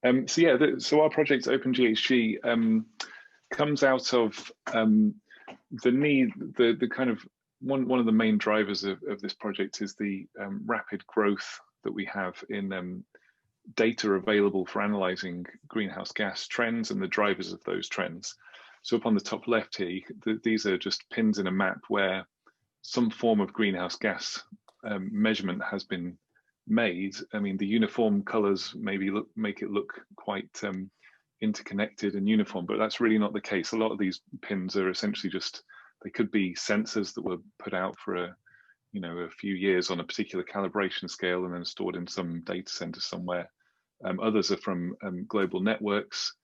So yeah, so our project Openghg comes out of the need, the kind of one of the main drivers of this project is the rapid growth that we have in data available for analysing greenhouse gas trends and the drivers of those trends. So up on the top left here, these are just pins in a map where some form of greenhouse gas measurement has been made. I mean, the uniform colours maybe make it look quite interconnected and uniform, but that's really not the case. A lot of these pins are essentially just, they could be sensors that were put out for a few years on a particular calibration scale and then stored in some data center somewhere. Others are from global networks.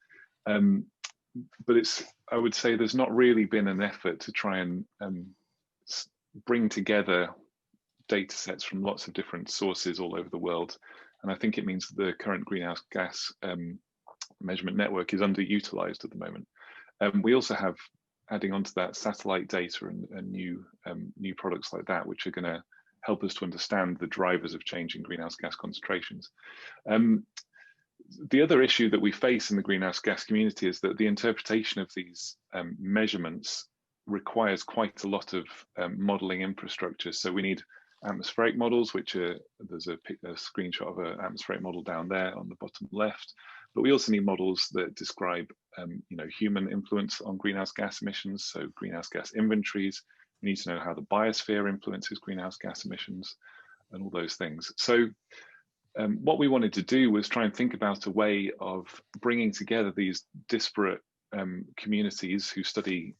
But I would say there's not really been an effort to try and bring together data sets from lots of different sources all over the world. And I think it means that the current greenhouse gas measurement network is underutilized at the moment. We also have, adding onto that, satellite data and new products like that, which are going to help us to understand the drivers of changing greenhouse gas concentrations. The other issue that we face in the greenhouse gas community is that the interpretation of these measurements requires quite a lot of modeling infrastructure. So we need atmospheric models, which are, there's a screenshot of an atmospheric model down there on the bottom left. But we also need models that describe human influence on greenhouse gas emissions, so greenhouse gas inventories. We need to know how the biosphere influences greenhouse gas emissions and all those things. So what we wanted to do was try and think about a way of bringing together these disparate communities who study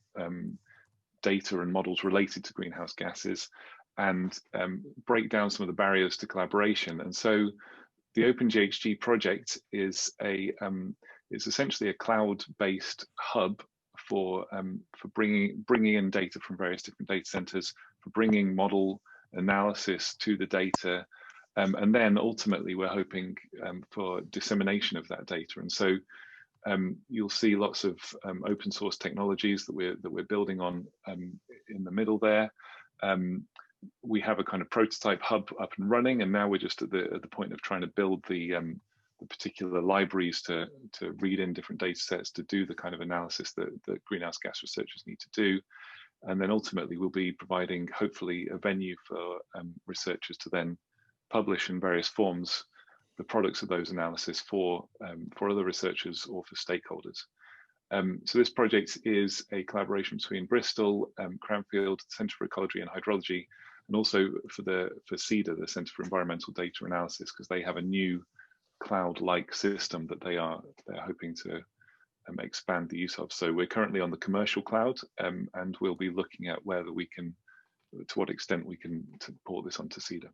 data and models related to greenhouse gases and break down some of the barriers to collaboration. And so the Openghg project is essentially a cloud-based hub for bringing in data from various different data centers, for bringing model analysis to the data, and then ultimately we're hoping for dissemination of that data. And so you'll see lots of open source technologies that we're building on in the middle there. We have a kind of prototype hub up and running, and now we're just at the point of trying to build the particular libraries to read in different data sets to do the kind of analysis that greenhouse gas researchers need to do. And then ultimately we'll be providing, hopefully, a venue for researchers to then publish in various forms the products of those analysis for other researchers or for stakeholders. So this project is a collaboration between Bristol, Cranfield, Centre for Ecology and Hydrology, and also for CEDA, the Centre for Environmental Data Analysis, because they have a new cloud-like system that they're hoping to expand the use of. So we're currently on the commercial cloud, and we'll be looking at whether we can, to what extent we can port this onto CEDA.